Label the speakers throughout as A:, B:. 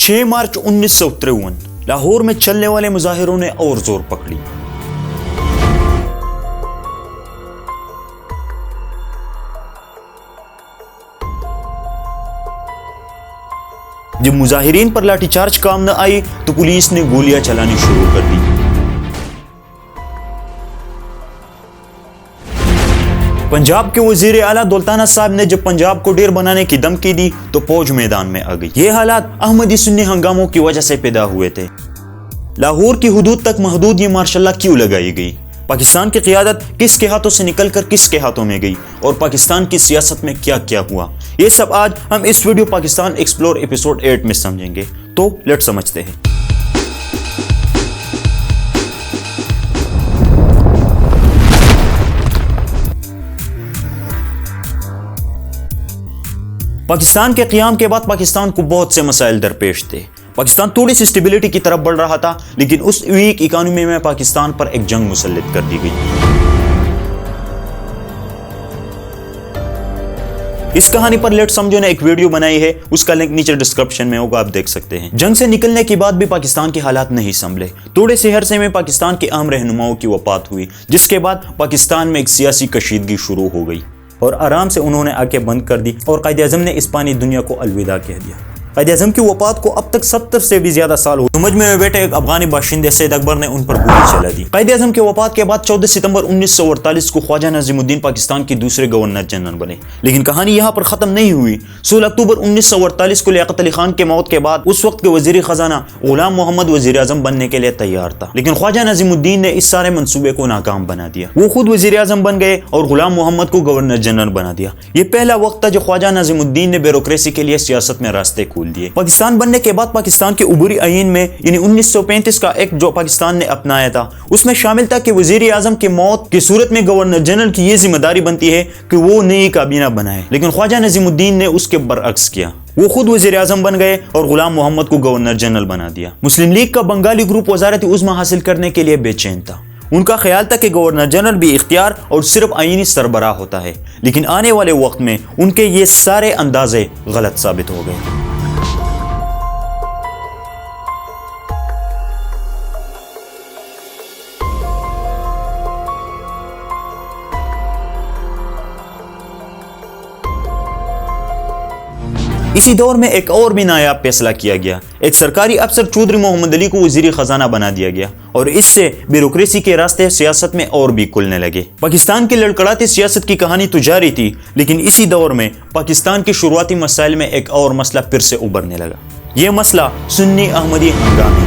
A: 6 मार्च 1953 लाहौर में चलने वाले मुजाहिरों ने और जोर पकड़ी। जब मुजाहिरीन पर लाठीचार्ज काम न आई तो पुलिस ने गोलियां चलानी शुरू कर दी। पंजाब के वजीर आला दौलताना साहब ने जब पंजाब को ढेर बनाने की धमकी दी तो फौज मैदान में आ गई। ये हालात अहमदी सुन्नी हंगामों की वजह से पैदा हुए थे। लाहौर की हुदूद तक महदूद ये मार्शल क्यों लगाई गई? पाकिस्तान की क़ियादत किसके हाथों से निकलकर किसके हाथों में गई और पाकिस्तान की सियासत में क्या क्या हुआ, ये सब आज हम इस वीडियो पाकिस्तान एक्सप्लोर एपिसोड 8 में समझेंगे। तो लेट्स समझते हैं। पाकिस्तान के क़याम के बाद पाकिस्तान को बहुत से मसाइल दरपेश थे। पाकिस्तान थोड़ी सी स्टेबिलिटी की तरफ बढ़ रहा था, लेकिन उस वीक इकोनॉमी में पाकिस्तान पर एक जंग मुसल्लत कर दी गई। इस कहानी पर लेट समझो ने एक वीडियो बनाई है, उसका लिंक नीचे डिस्क्रिप्शन में होगा, आप देख सकते हैं। जंग से निकलने के बाद भी पाकिस्तान के हालात नहीं संभले। थोड़े से अरसे में पाकिस्तान के अहम रहनुमाओं की वफात हुई, जिसके बाद पाकिस्तान में एक सियासी कशीदगी शुरू हो गई और आराम से उन्होंने आंखें बंद कर दी और कायद-ए-आज़म ने इस पानी दुनिया को अलविदा कह दिया। कायद-ए-आज़म की वफात को अब तक 70 से भी ज्यादा साल हुए। मुजमे में बैठे एक अफगानी बाशिंदे सैयद अकबर ने उन पर गोली चला दी। कायद-ए-आज़म की वफात के बाद 14 सितंबर 1948 को ख्वाजा नजीमुद्दीन पाकिस्तान के दूसरे गवर्नर जनरल बने। लेकिन कहानी यहाँ पर खत्म नहीं हुई। 16 अक्टूबर 1948 को लियाकत अली खान के मौत के बाद उस वक्त के वजीर खजाना गुलाम मोहम्मद वजीर आजम बनने के लिए तैयार था, लेकिन ख्वाजा नजीमुद्दीन ने इस सारे मंसूबे को नाकाम बना दिया। वो खुद वजीर आजम बन गए और गुलाम मोहम्मद को गवर्नर जनरल बना दिया। ये पहला वक्त था जो ख्वाजा नजीमुद्दीन ने ब्यूरोक्रेसी के लिए सियासत में रास्ते खोल दिए। पाकिस्तान बनने के बाद पाकिस्तान के उबूरी आईन में यानी 1935 का एक्ट जो पाकिस्तान ने अपनाया था, उसमें शामिल था कि वजीर आजम की मौत की सूरत में गवर्नर जनरल की यह जिम्मेदारी बनती है कि वो नई काबीना बनाए। लेकिन ख्वाजा नजीमुद्दीन ने उसके बरअक्स किया। वो खुद वजीर आजम बन गए और गुलाम मोहम्मद को गवर्नर जनरल बना दिया। मुस्लिम लीग का बंगाली ग्रुप वजारत उज़्मा हासिल करने के लिए बेचैन था। उनका ख्याल था कि गवर्नर जनरल भी इख्तियार और सिर्फ आईनी सरबराह होता है, लेकिन आने वाले वक्त में उनके ये सारे अंदाजे गलत साबित हो गए। इसी दौर में एक और भी नायाब फैसला किया गया। एक सरकारी अफसर चौधरी मोहम्मद अली को वजीर खजाना बना दिया गया और इससे ब्यूरोक्रेसी के रास्ते सियासत में और भी खुलने लगे। पाकिस्तान की लड़खड़ाती सियासत की कहानी तो जारी थी, लेकिन इसी दौर में पाकिस्तान के शुरुआती मसाइल में एक और मसला फिर से उभरने लगा। यह मसला सुन्नी अहमदी हंगामे।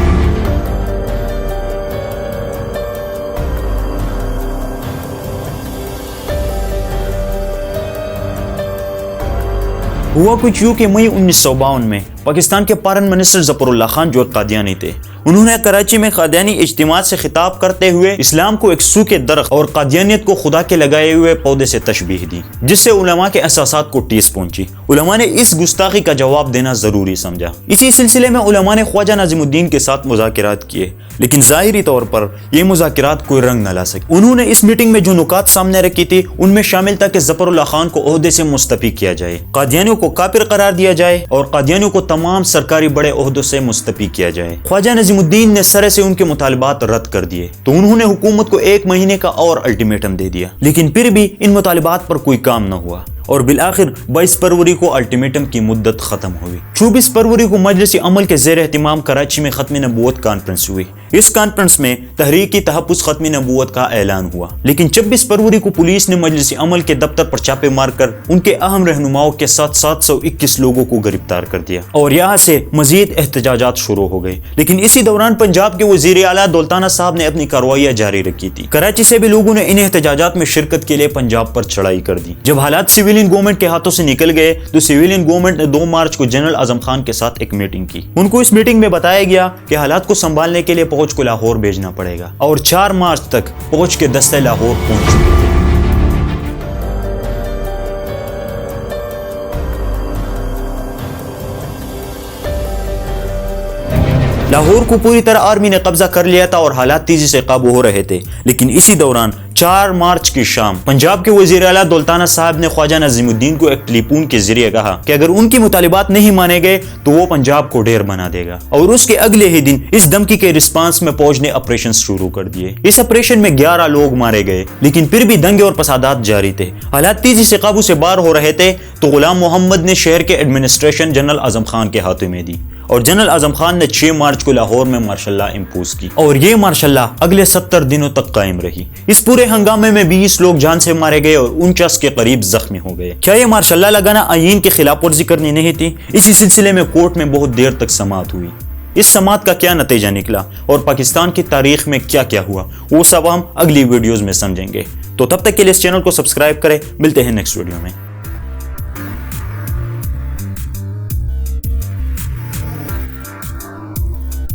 A: हुआ कुछ यूं कि मई 1952 में पाकिस्तान के फॉरेन मिनिस्टर ज़फ़रुल्लाह खान जो कादियानी थे, उन्होंने कराची में कादियानी इज्तिमा से खिताब करते हुए इस्लाम को एक सूखे दरख्त और कादियानियत को खुदा के लगाए हुए पौधे से तशबीह दी, जिससे उलमा के एहसासात को ठेस पहुंची। उलमा ने इस गुस्ताखी का जवाब देना जरूरी समझा। इसी सिलसिले में उलमा ने ख्वाजा नजीमुद्दीन के साथ मुज़ाकिरात किए, लेकिन ज़ाहिरी तौर पर यह मुज़ाकिरात कोई रंग न ला सके। उन्होंने इस मीटिंग में जो नुकात सामने रखी थी, उनमें शामिल था कि ज़फ़रुल्लाह खान को ओहदे से मुस्तफ़ी किया जाए, कादियानियों को काफिर करार दिया जाए और कादियानियों को तमाम सरकारी बड़े ओहदों से मुस्तफ़ी किया जाए। ख्वाजा नजीमुद्दीन ने सरे से उनके मुतालिबात रद्द कर दिए, तो उन्होंने हुकूमत को 1 महीने का और अल्टीमेटम दे दिया, लेकिन फिर भी इन मुतालिबात पर कोई काम न हुआ और बिलाखिर 22 फरवरी को अल्टीमेटम की मुद्दत खत्म हुई। 24 फरवरी को मजलिस अमल के ज़ेर एहतिमाम कराची में खत्म नबूवत कॉन्फ्रेंस हुई। इस कॉन्फ्रेंस में तहरीक तहफ़्फ़ुज़ खत्म नबूवत का ऐलान हुआ, लेकिन 26 फरवरी को पुलिस ने मजलिस अमल के दफ्तर पर छापे मारकर उनके अहम रहनुमाओं के साथ 721 लोगों को गिरफ्तार कर दिया और यहाँ से मजीद एहतजाजात शुरू हो गए। लेकिन इसी दौरान पंजाब के वजीर आला दौलताना साहब ने अपनी कार्रवाइयाँ जारी रखी थी। कराची से भी लोगों ने इन एहतजाजात में शिरकत के लिए पंजाब पर चढ़ाई कर दी। जब हालात सिविलियन गवर्नमेंट के हाथों से निकल गए तो सिविलियन गवर्नमेंट ने 2 मार्च को जनरल आजम खान के साथ एक मीटिंग की। उनको इस मीटिंग में बताया गया कि हालात को संभालने के लिए फौज को लाहौर भेजना पड़ेगा और 4 मार्च तक फौज के दस्ते लाहौर पहुंच चुके थे। लाहौर को पूरी तरह आर्मी ने कब्जा कर लिया था और हालात तेजी से काबू हो रहे थे, लेकिन इसी दौरान 4 मार्च की शाम पंजाब के वजीर आला दौलताना साहब ने ख्वाजा नजीमुद्दीन को एक टेलीफोन के जरिए कहा कि अगर उनकी मुतालिबात नहीं माने गए तो वो पंजाब को ढेर बना देगा। और उसके अगले ही दिन इस धमकी के रिस्पांस में फौज ने ऑपरेशन शुरू कर दिए। इस ऑपरेशन में 11 लोग मारे गए, लेकिन फिर भी दंगे और फसादात जारी थे। हालात तेजी से काबू से बाहर हो रहे थे तो गुलाम मोहम्मद ने शहर के एडमिनिस्ट्रेशन जनरल आजम खान के हाथों में दी और जनरल आजम खान ने 6 मार्च को लाहौर में मार्शल लॉ इंपोज की और ये मार्शल लॉ अगले 70 दिनों तक कायम रही। इस पूरे हंगामे में 20 लोग जान से मारे गए और 49 के करीब जख्मी हो गए। क्या ये मार्शल लॉ लगाना आईन के खिलाफ वर्जी करनी नहीं थी? इसी सिलसिले में कोर्ट में बहुत देर तक समाअत हुई। इस समाअत का क्या नतीजा निकला और पाकिस्तान की तारीख में क्या क्या हुआ, वो सब हम अगली वीडियोज में समझेंगे। तो तब तक के लिए इस चैनल को सब्सक्राइब करें। मिलते हैं नेक्स्ट वीडियो में।